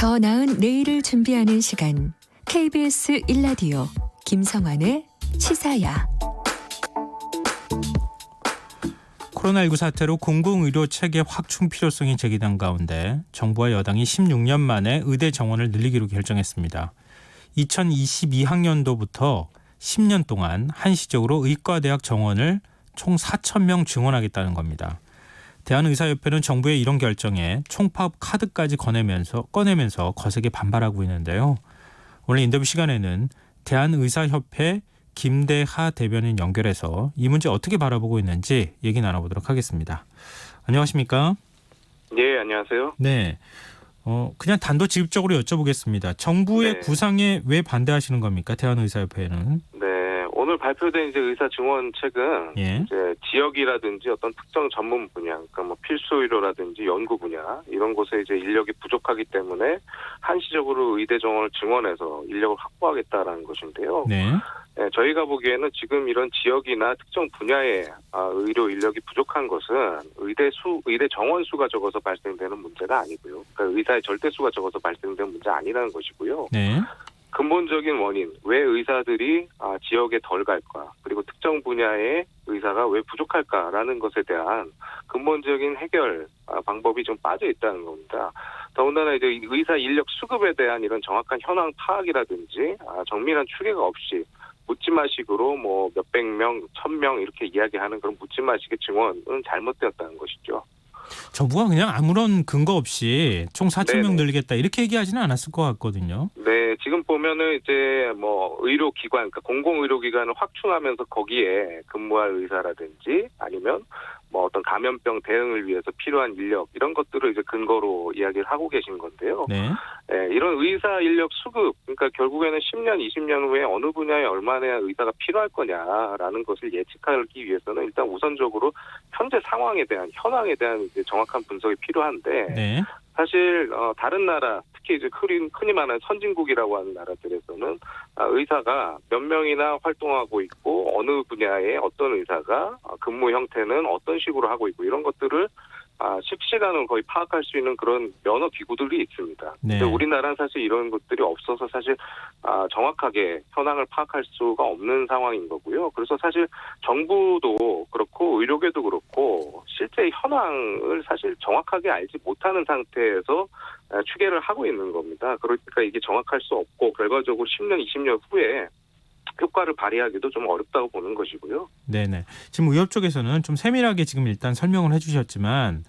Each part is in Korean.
더 나은 내일을 준비하는 시간 KBS 1라디오 김성환의 시사야. 코로나19 사태로 공공의료 체계 확충 필요성이 제기된 가운데 정부와 여당이 16년 만에 의대 정원을 늘리기로 결정했습니다. 2022학년도부터 10년 동안 한시적으로 의과대학 정원을 총 4,000명 증원하겠다는 겁니다. 대한의사협회는 정부의 이런 결정에 총파업 카드까지 꺼내면서 거세게 반발하고 있는데요. 오늘 인터뷰 시간에는 대한의사협회 김대하 대변인 연결해서 이 문제 어떻게 바라보고 있는지 얘기 나눠보도록 하겠습니다. 안녕하십니까? 네, 안녕하세요. 네, 그냥 단도직입적으로 여쭤보겠습니다. 정부의 네. 구상에 왜 반대하시는 겁니까? 대한의사협회는? 네, 오늘 발표된 이제 의사 증원책은 예. 이제 지역이라든지 어떤 특정 전문 분야, 그러니까 뭐 필수 의료라든지 연구 분야 이런 곳에 이제 인력이 부족하기 때문에 한시적으로 의대 정원을 증원해서 인력을 확보하겠다라는 것인데요. 네. 네, 저희가 보기에는 지금 이런 지역이나 특정 분야의 의료 인력이 부족한 것은 의대 정원 수가 적어서 발생되는 문제가 아니고요. 그러니까 의사의 절대 수가 적어서 발생되는 문제 아니라는 것이고요. 네. 근본적인 원인, 왜 의사들이 지역에 덜 갈까, 그리고 특정 분야의 의사가 왜 부족할까라는 것에 대한 근본적인 해결 방법이 좀 빠져 있다는 겁니다. 더군다나 이제 의사 인력 수급에 대한 이런 정확한 현황 파악이라든지 정밀한 추계가 없이 묻지마식으로 뭐 몇백 명, 1,000명 이렇게 이야기하는 그런 묻지마식의 증원은 잘못되었다는 것이죠. 정부가 그냥 아무런 근거 없이 총 4,000명 네네. 늘리겠다 이렇게 얘기하지는 않았을 것 같거든요. 네, 지금 보면은 이제 뭐 의료기관, 그러니까 공공의료기관을 확충하면서 거기에 근무할 의사라든지 아니면 뭐 어떤 감염병 대응을 위해서 필요한 인력 이런 것들을 이제 근거로 이야기를 하고 계신 건데요. 네. 네, 이런 의사 인력 수급, 그러니까 결국에는 10년, 20년 후에 어느 분야에 얼마나 의사가 필요할 거냐라는 것을 예측하기 위해서는 일단 우선적으로 현재 상황에 대한 현황에 대한 이제 정확한 분석이 필요한데. 네. 사실 다른 나라, 특히 이제 흔히 말하는 선진국이라고 하는 나라들에서는 의사가 몇 명이나 활동하고 있고 어느 분야에 어떤 의사가 근무 형태는 어떤 식으로 하고 있고 이런 것들을 실시간으로 거의 파악할 수 있는 그런 면허 기구들이 있습니다. 네. 근데 우리나라는 사실 이런 것들이 없어서 사실 정확하게 현황을 파악할 수가 없는 상황인 거고요. 그래서 사실 정부도 그렇고 의료계도 그렇고 실제 현황을 사실 정확하게 알지 못하는 상태에서 추계를 하고 있는 겁니다. 그러니까 이게 정확할 수 없고 결과적으로 10년, 20년 후에 효과를 발휘하기도 좀 어렵다고 보는 것이고요. 네네. 지금 의협 쪽에서는 좀 세밀하게 지금 일단 설명을 해주셨지만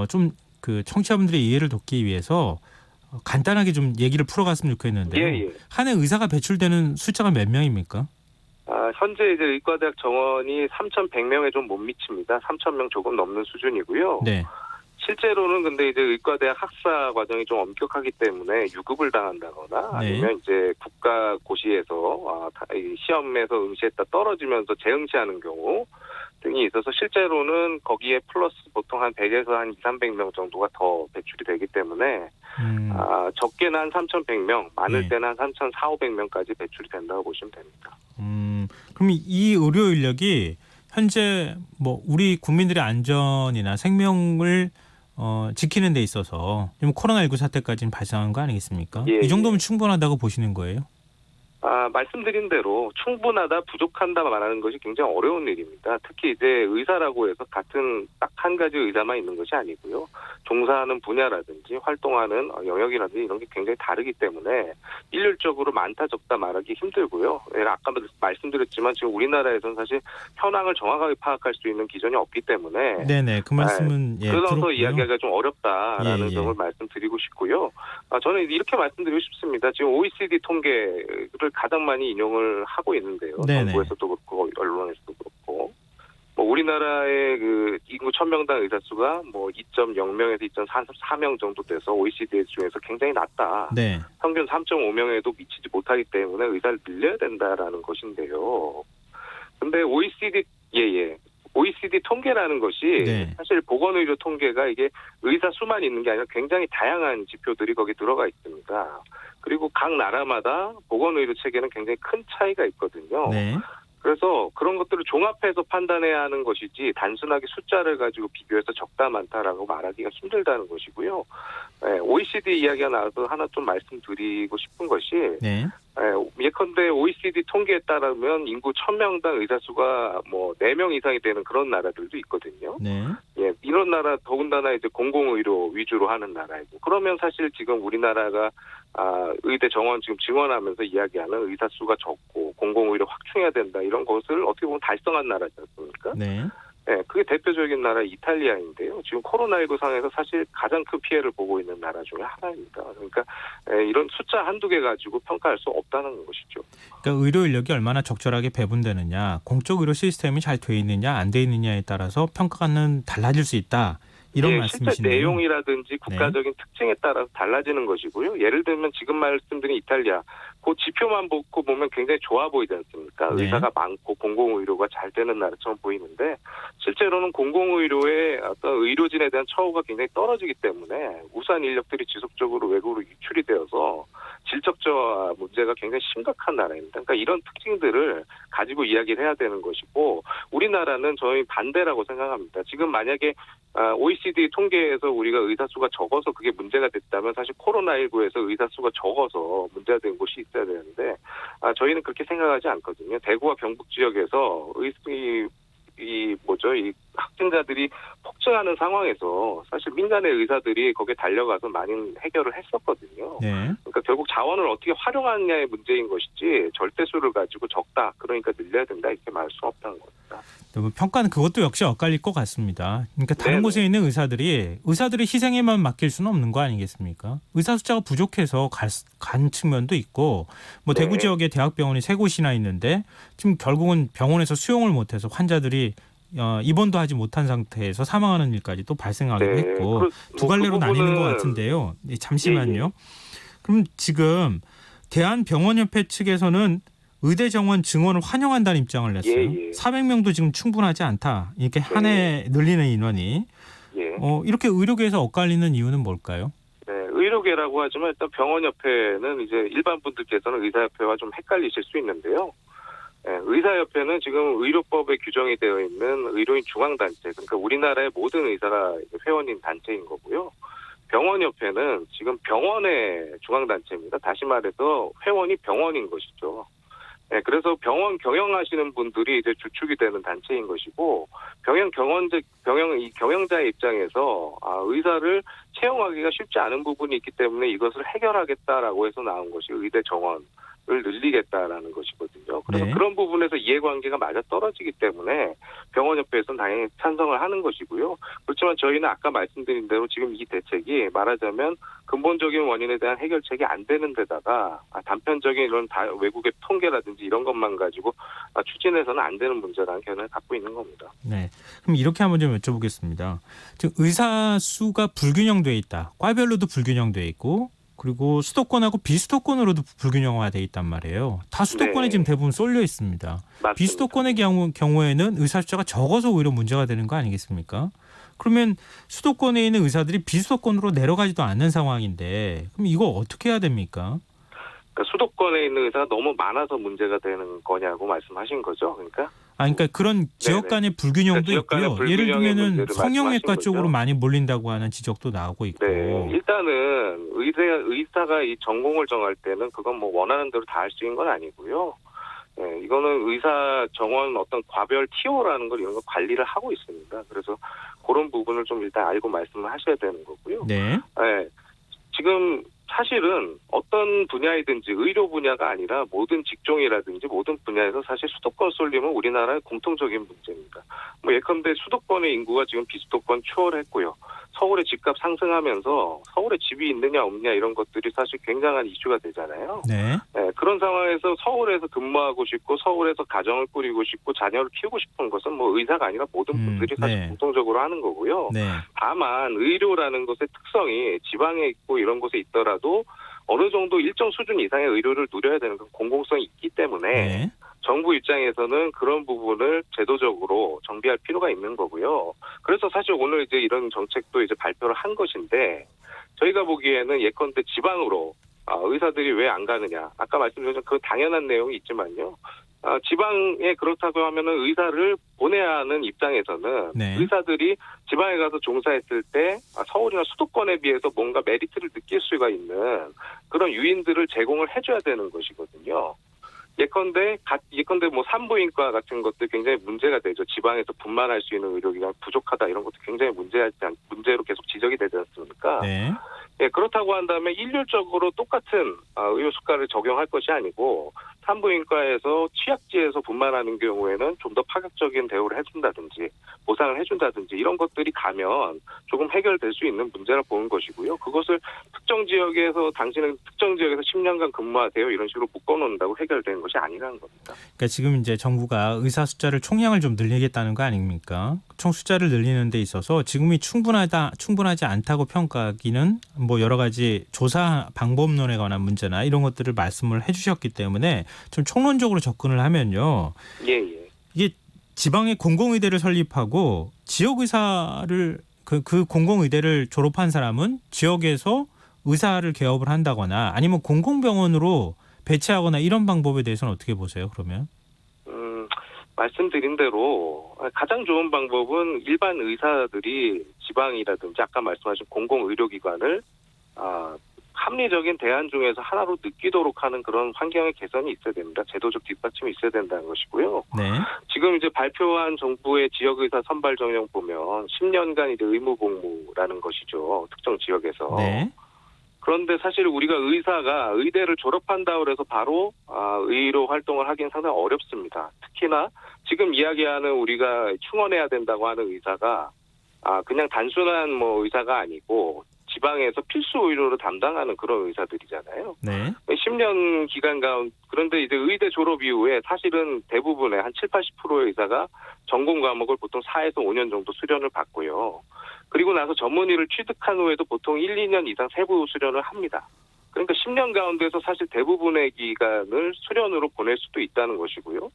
좀 그 청취자분들의 이해를 돕기 위해서 간단하게 좀 얘기를 풀어갔으면 좋겠는데요. 예. 한 해 의사가 배출되는 숫자가 몇 명입니까? 현재 이제 의과대학 정원이 3,100명에 좀 못 미칩니다. 3,000명 조금 넘는 수준이고요. 네. 실제로는 근데 이제 의과대학 학사 과정이 좀 엄격하기 때문에 유급을 당한다거나 네. 아니면 이제 국가 고시에서 시험에서 응시했다 떨어지면서 재응시하는 경우 등이 있어서 실제로는 거기에 플러스 보통 한 100에서 한 200~300명 정도가 더 배출이 되기 때문에 적게는 한 3,100명, 많을 네. 때는 한 3,400~500명까지 배출이 된다고 보시면 됩니다. 그럼 이 의료 인력이 현재 뭐 우리 국민들의 안전이나 생명을 지키는 데 있어서 지금 코로나19 사태까지는 발생한 거 아니겠습니까? 예, 이 정도면 충분하다고 보시는 거예요? 말씀드린 대로 충분하다, 부족한다 말하는 것이 굉장히 어려운 일입니다. 특히 이제 의사라고 해서 같은 딱 한 가지 의사만 있는 것이 아니고요. 종사하는 분야라든지 활동하는 영역이라든지 이런 게 굉장히 다르기 때문에 일률적으로 많다 적다 말하기 힘들고요. 아까도 말씀드렸지만 지금 우리나라에서는 사실 현황을 정확하게 파악할 수 있는 기준이 없기 때문에 네네. 그 말씀은 그래서 들었고요. 이야기하기가 좀 어렵다라는 점을 말씀드리고 싶고요. 저는 이렇게 말씀드리고 싶습니다. 지금 OECD 통계를 가장 많이 인용을 하고 있는데요. 네네. 정부에서도 그렇고 언론에서도 그렇고. 우리나라의 그 인구 1,000명당 의사 수가 뭐 2.0명에서 2.4명 정도 돼서 OECD 중에서 굉장히 낮다. 네. 평균 3.5명에도 미치지 못하기 때문에 의사를 늘려야 된다라는 것인데요. 근데 OECD 통계라는 것이 네. 사실 보건의료 통계가 이게 의사 수만 있는 게 아니라 굉장히 다양한 지표들이 거기 들어가 있습니다. 그리고 각 나라마다 보건의료 체계는 굉장히 큰 차이가 있거든요. 네. 그래서 그런 것들을 종합해서 판단해야 하는 것이지 단순하게 숫자를 가지고 비교해서 적다 많다라고 말하기가 힘들다는 것이고요. OECD 이야기가 나와서 하나 좀 말씀드리고 싶은 것이 네. 예컨대 OECD 통계에 따르면 인구 1000명당 의사 수가 뭐 4명 이상이 되는 그런 나라들도 있거든요. 네. 예, 이런 나라 더군다나 이제 공공의료 위주로 하는 나라이고 그러면 사실 지금 우리나라가 의대 정원 지금 증원하면서 이야기하는 의사 수가 적고 공공의료 확충해야 된다 이런 것을 어떻게 보면 달성한 나라지 않습니까? 네. 네, 그게 대표적인 나라 이탈리아인데요. 지금 코로나19 상에서 사실 가장 큰 피해를 보고 있는 나라 중에 하나입니다. 그러니까 이런 숫자 한두 개 가지고 평가할 수 없다는 것이죠. 그러니까 의료 인력이 얼마나 적절하게 배분되느냐, 공적 의료 시스템이 잘 돼 있느냐, 안 돼 있느냐에 따라서 평가는 달라질 수 있다. 이런 말씀이시네요. 실제 내용이라든지 국가적인 특징에 따라서 달라지는 것이고요. 예를 들면 지금 말씀드린 이탈리아, 그 지표만 보고 보면 굉장히 좋아 보이지 않습니까? 네. 의사가 많고 공공의료가 잘 되는 나라처럼 보이는데 실제로는 공공의료의 어떤 의료진에 대한 처우가 굉장히 떨어지기 때문에 우수한 인력들이 지속적으로 외국으로 유출이 되어서 질적 저하 문제가 굉장히 심각한 나라입니다. 그러니까 이런 특징들을 가지고 이야기를 해야 되는 것이고 우리나라는 저희 반대라고 생각합니다. 지금 만약에 OECD 통계에서 우리가 의사 수가 적어서 그게 문제가 됐다면 사실 코로나19에서 의사 수가 적어서 문제가 된 곳이 있어야 되는데 저희는 그렇게 생각하지 않거든요. 대구와 경북 지역에서 이 확진자들이 폭증하는 상황에서 사실 민간의 의사들이 거기에 달려가서 많은 해결을 했었거든요. 네. 그러니까 결국 자원을 어떻게 활용하느냐의 문제인 것이지 절대수를 가지고 적다. 그러니까 늘려야 된다. 이렇게 말할 수 없다는 겁니다. 평가는 그것도 역시 엇갈릴 것 같습니다. 그러니까 다른 네네. 곳에 있는 의사들이 희생에만 맡길 수는 없는 거 아니겠습니까? 의사 숫자가 부족해서 간 측면도 있고 뭐 대구 지역에 대학병원이 3곳이나 있는데 지금 결국은 병원에서 수용을 못해서 환자들이 입원도 하지 못한 상태에서 사망하는 일까지 또 발생하기도 했고 두 갈래로 나뉘는 것 같은데요. 잠시만요. 그럼 지금 대한병원협회 측에서는 의대 정원 증원을 환영한다는 입장을 냈어요. 400명도 지금 충분하지 않다. 이렇게 한 해 늘리는 인원이. 이렇게 의료계에서 엇갈리는 이유는 뭘까요? 네, 의료계라고 하지만 일단 병원협회는 이제 일반 분들께서는 의사협회와 좀 헷갈리실 수 있는데요. 의사협회는 지금 의료법에 규정이 되어 있는 의료인 중앙단체, 그러니까 우리나라의 모든 의사가 회원인 단체인 거고요. 병원협회는 지금 병원의 중앙단체입니다. 다시 말해서 회원이 병원인 것이죠. 그래서 병원 경영하시는 분들이 이제 주축이 되는 단체인 것이고, 경영자의 입장에서 의사를 채용하기가 쉽지 않은 부분이 있기 때문에 이것을 해결하겠다라고 해서 나온 것이 의대 정원을 늘리겠다라는 것이거든요. 그래서 네. 그런 부분에서 이해관계가 맞아 떨어지기 때문에 병원협회에서는 당연히 찬성을 하는 것이고요. 그렇지만 저희는 아까 말씀드린 대로 지금 이 대책이 말하자면 근본적인 원인에 대한 해결책이 안 되는 데다가 단편적인 이런 외국의 통계라든지 이런 것만 가지고 추진해서는 안 되는 문제라는 견해를 갖고 있는 겁니다. 네. 그럼 이렇게 한번 좀 여쭤보겠습니다. 지금 의사 수가 불균형돼 있다. 과별로도 불균형돼 있고 그리고 수도권하고 비수도권으로도 불균형화돼 있단 말이에요. 다 수도권에 지금 대부분 쏠려 있습니다. 맞습니다. 비수도권의 경우에는 의사 숫자가 적어서 오히려 문제가 되는 거 아니겠습니까? 그러면 수도권에 있는 의사들이 비수도권으로 내려가지도 않는 상황인데 그럼 이거 어떻게 해야 됩니까? 그러니까 수도권에 있는 의사가 너무 많아서 문제가 되는 거냐고 말씀하신 거죠. 그러니까 그런 지역 간의 불균형도 지역 간의 있고요. 불균형의 예를 들면은 문제를 성형외과 말씀하신 쪽으로 거죠. 많이 몰린다고 하는 지적도 나오고 있고. 네, 일단은 의사가 이 전공을 정할 때는 그건 뭐 원하는 대로 다 할 수 있는 건 아니고요. 네, 이거는 의사 정원 어떤 과별 TO라는 걸 이런 거 관리를 하고 있습니다. 그래서 그런 부분을 좀 일단 알고 말씀을 하셔야 되는 거고요. 네. 네, 지금 사실은 어떤 분야이든지 의료 분야가 아니라 모든 직종이라든지 모든 분야에서 사실 수도권 쏠림은 우리나라의 공통적인 문제입니다. 뭐 예컨대 수도권의 인구가 지금 비수도권 추월했고요. 서울의 집값 상승하면서 서울에 집이 있느냐 없느냐 이런 것들이 사실 굉장한 이슈가 되잖아요. 네. 네, 그런 상황에서 서울에서 근무하고 싶고 서울에서 가정을 꾸리고 싶고 자녀를 키우고 싶은 것은 뭐 의사가 아니라 모든 분들이 사실 네. 공통적으로 하는 거고요. 네. 다만 의료라는 것의 특성이 지방에 있고 이런 곳에 있더라도 어느 정도 일정 수준 이상의 의료를 누려야 되는 건 공공성이 있기 때문에 네. 정부 입장에서는 그런 부분을 제도적으로 정비할 필요가 있는 거고요. 그래서 사실 오늘 이제 이런 정책도 이제 발표를 한 것인데 저희가 보기에는 예컨대 지방으로 의사들이 왜 안 가느냐. 아까 말씀드린 그 당연한 내용이 있지만요. 지방에 그렇다고 하면은 의사를 보내야 하는 입장에서는 네. 의사들이 지방에 가서 종사했을 때 서울이나 수도권에 비해서 뭔가 메리트를 느낄 수가 있는 그런 유인들을 제공을 해줘야 되는 것이거든요. 예컨대 뭐 산부인과 같은 것들 굉장히 문제가 되죠. 지방에서 분만할 수 있는 의료기관 부족하다 이런 것도 굉장히 문제로 계속 지적이 되지 않습니까? 네. 예, 그렇다고 한다면 일률적으로 똑같은 의료수가를 적용할 것이 아니고 산부인과에서 취약지에서 분만하는 경우에는 좀 더 파격적인 대우를 해준다든지 보상을 해준다든지 이런 것들이 가면 조금 해결될 수 있는 문제라 보는 것이고요. 그것을 당신은 특정 지역에서 10년간 근무하세요 이런 식으로 묶어놓는다고 해결되는 것이 아니라는 겁니다. 그러니까 지금 이제 정부가 의사 숫자를 총량을 좀 늘리겠다는 거 아닙니까? 총 숫자를 늘리는 데 있어서 지금이 충분하지 않다고 평가하기는 뭐 여러 가지 조사 방법론에 관한 문제나 이런 것들을 말씀을 해주셨기 때문에 좀 총론적으로 접근을 하면요. 예. 이게 지방에 공공의대를 설립하고 지역의사를 그 공공의대를 졸업한 사람은 지역에서 의사를 개업을 한다거나 아니면 공공병원으로 배치하거나 이런 방법에 대해서는 어떻게 보세요? 그러면? 말씀드린 대로 가장 좋은 방법은 일반 의사들이 지방이라든지 아까 말씀하신 공공의료기관을 합리적인 대안 중에서 하나로 느끼도록 하는 그런 환경의 개선이 있어야 됩니다. 제도적 뒷받침이 있어야 된다는 것이고요. 네. 지금 이제 발표한 정부의 지역의사 선발 전형 보면 10년간 이제 의무복무라는 것이죠. 특정 지역에서. 네. 그런데 사실 우리가 의사가 의대를 졸업한다고 해서 바로 의료 활동을 하기는 상당히 어렵습니다. 특히나 지금 이야기하는 우리가 충원해야 된다고 하는 의사가 그냥 단순한 뭐 의사가 아니고 지방에서 필수 의료를 담당하는 그런 의사들이잖아요. 네. 10년 기간 가운데 그런데 이제 의대 졸업 이후에 사실은 대부분의 한 70-80%의 의사가 전공 과목을 보통 4에서 5년 정도 수련을 받고요. 그리고 나서 전문의를 취득한 후에도 보통 1-2년 이상 세부 수련을 합니다. 그러니까 10년 가운데서 사실 대부분의 기간을 수련으로 보낼 수도 있다는 것이고요.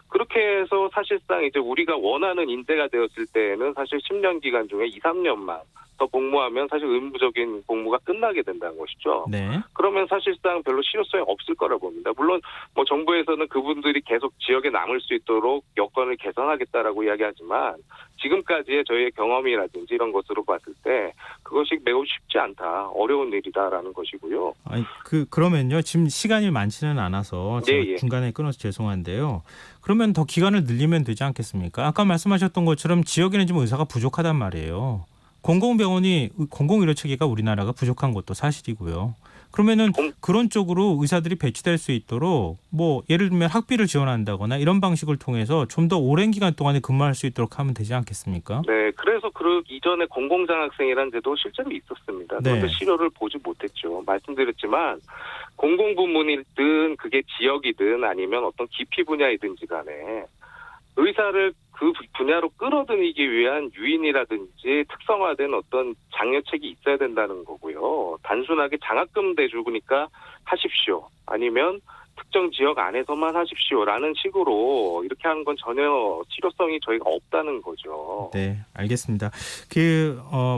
그렇게 해서 사실상 이제 우리가 원하는 인재가 되었을 때에는 사실 10년 기간 중에 2-3년만 더 복무하면 사실 의무적인 복무가 끝나게 된다는 것이죠. 네. 그러면 사실상 별로 실효성이 없을 거라 봅니다. 물론 뭐 정부에서는 그분들이 계속 지역에 남을 수 있도록 여건을 개선하겠다라고 이야기하지만 지금까지의 저희의 경험이라든지 이런 것으로 봤을 때 그것이 매우 쉽지 않다, 어려운 일이다라는 것이고요. 아니 그러면요. 지금 시간이 많지는 않아서 제가 예. 중간에 끊어서 죄송한데요. 그러면 더 기간을 늘리면 되지 않겠습니까? 아까 말씀하셨던 것처럼 지역에는 지금 의사가 부족하단 말이에요. 공공의료 체계가 우리나라가 부족한 것도 사실이고요. 그러면은 그런 쪽으로 의사들이 배치될 수 있도록 뭐 예를 들면 학비를 지원한다거나 이런 방식을 통해서 좀 더 오랜 기간 동안에 근무할 수 있도록 하면 되지 않겠습니까? 네, 그래서 그 이전에 공공장학생이라는 제도 실제로 있었습니다. 그런데 네. 실효를 보지 못했죠. 말씀드렸지만 공공부문이든 그게 지역이든 아니면 어떤 기피 분야이든지 간에 의사를 그 분야로 끌어들이기 위한 유인이라든지 특성화된 어떤 장려책이 있어야 된다는 거고요. 단순하게 장학금 대주니까 하십시오. 아니면 특정 지역 안에서만 하십시오라는 식으로 이렇게 하는 건 전혀 실효성이 저희가 없다는 거죠. 네, 알겠습니다.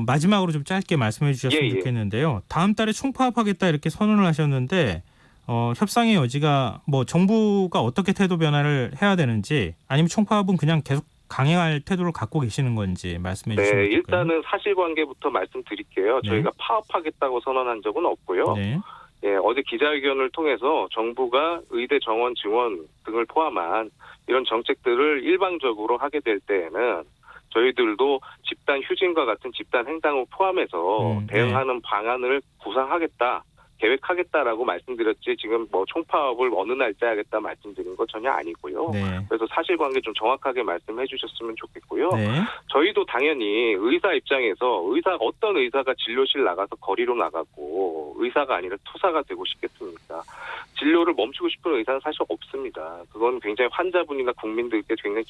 마지막으로 좀 짧게 말씀해 주셨으면 좋겠는데요. 다음 달에 총파업하겠다 이렇게 선언을 하셨는데 협상의 여지가 뭐 정부가 어떻게 태도 변화를 해야 되는지 아니면 총파업은 그냥 계속 강행할 태도를 갖고 계시는 건지 말씀해 주시면 네, 될까요? 일단은 사실관계부터 말씀드릴게요. 네. 저희가 파업하겠다고 선언한 적은 없고요. 네. 예, 어제 기자회견을 통해서 정부가 의대 정원 증원 등을 포함한 이런 정책들을 일방적으로 하게 될 때에는 저희들도 집단 휴진과 같은 집단 행동을 포함해서 대응하는 방안을 구상하겠다. 계획하겠다라고 말씀드렸지 지금 뭐 총파업을 어느 날짜 하겠다 말씀드린 거 전혀 아니고요. 네. 그래서 사실관계 좀 정확하게 말씀해 주셨으면 좋겠고요. 네. 저희도 당연히 의사 입장에서 어떤 의사가 진료실 나가서 거리로 나가고 의사가 아니라 투사가 되고 싶겠습니까? 진료를 멈추고 싶은 의사는 사실 없습니다. 그건 굉장히 환자분이나 국민들께 굉장히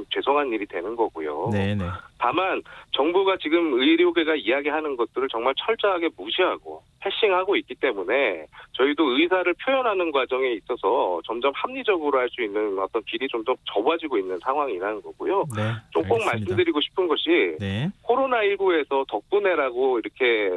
죄송한 일이 되는 거고요. 네. 네. 다만 정부가 지금 의료계가 이야기하는 것들을 정말 철저하게 무시하고 패싱하고 있기 때문에 저희도 의사를 표현하는 과정에 있어서 점점 합리적으로 할 수 있는 어떤 길이 좀 더 좁아지고 있는 상황이라는 거고요. 네, 좀 꼭 알겠습니다. 말씀드리고 싶은 것이 네. 코로나19에서 덕분에라고 이렇게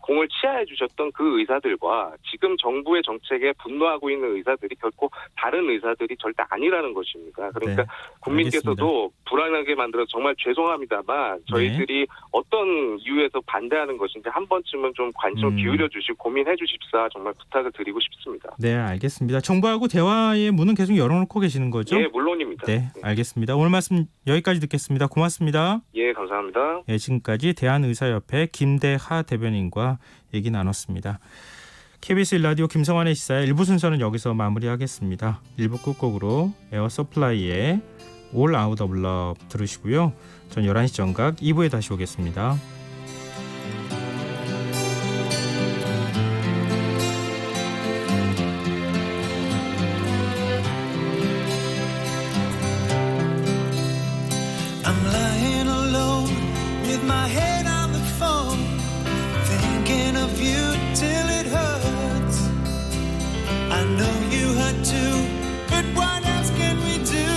공을 치하해 주셨던 그 의사들과 지금 정부의 정책에 분노하고 있는 의사들이 결코 다른 의사들이 절대 아니라는 것입니다. 그러니까 네, 국민께서도 불안하게 만들어서 정말 죄송합니다만 저희들이 어떤 이유에서 반대하는 것인지 한 번쯤은 좀 관심 기울여 주시고 고민해 주십사 정말 부탁을 드리고 싶습니다. 네, 알겠습니다. 정부하고 대화의 문은 계속 열어놓고 계시는 거죠? 예, 물론입니다. 네, 알겠습니다. 오늘 말씀 여기까지 듣겠습니다. 고맙습니다. 예, 감사합니다. 네, 지금까지 대한의사협회 김대하 대변인과 얘기 나눴습니다. KBS 1라디오 김성환의 시사의 1부 순서는 여기서 마무리하겠습니다. 1부 끝곡으로 에어 서플라이의 All Out of Love 들으시고요. 전 11시 정각 2부에 다시 오겠습니다. I'm lying alone with my head on the phone, thinking of you till it hurts. I know you hurt too, but what else can we do?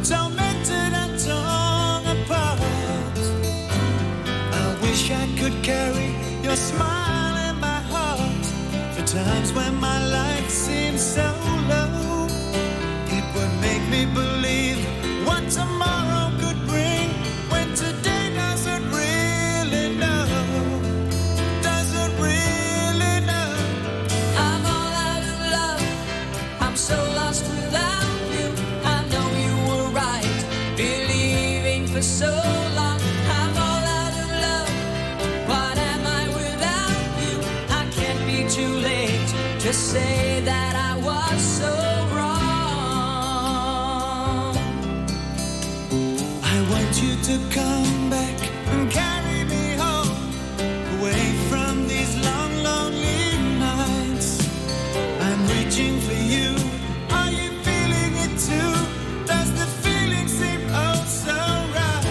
Tormented and torn apart. I wish I could carry your smile in my heart for times when my life seems so low. It would make me believe what tomorrow could bring when today doesn't really know. Doesn't really know. I'm all out of love. I'm so lost without you. I know you were right, believing for so long. I'm all out of love. What am I without you? I can't be too late to say that I was so wrong. I want you to come back and carry me home, away from these long, lonely nights. I'm reaching for you. Are you feeling it too? Does the feeling seem oh so right?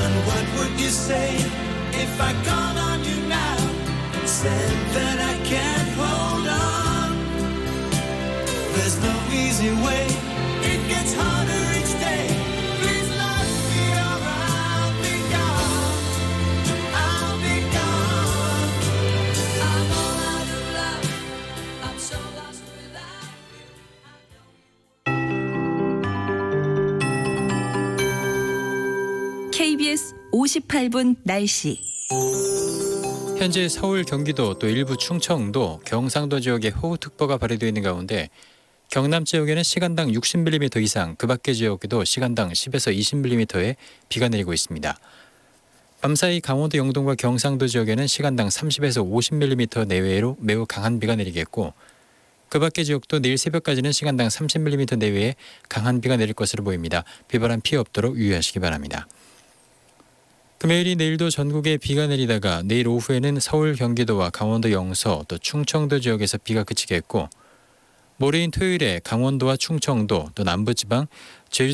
And what would you say if I called on you now and said that I can't hold on? There's no easy way. It gets harder each day. Please let me or I'll be gone. I'll be gone. I'm all out of love. I'm so lost without you. KBS 58분 날씨. 현재 서울, 경기도 또 일부 충청도, 경상도 지역에 호우특보가 발효되어 있는 가운데 경남 지역에는 시간당 60mm 이상, 그 밖의 지역에도 시간당 10에서 20mm의 비가 내리고 있습니다. 밤사이 강원도 영동과 경상도 지역에는 시간당 30에서 50mm 내외로 매우 강한 비가 내리겠고, 그 밖의 지역도 내일 새벽까지는 시간당 30mm 내외의 강한 비가 내릴 것으로 보입니다. 비바람 피해 없도록 유의하시기 바랍니다. 금요일이 내일도 전국에 비가 내리다가 내일 오후에는 서울, 경기도와 강원도 영서 또 충청도 지역에서 비가 그치겠고, 모레인 토요일에 강원도와 충청도 또 남부지방, 제주도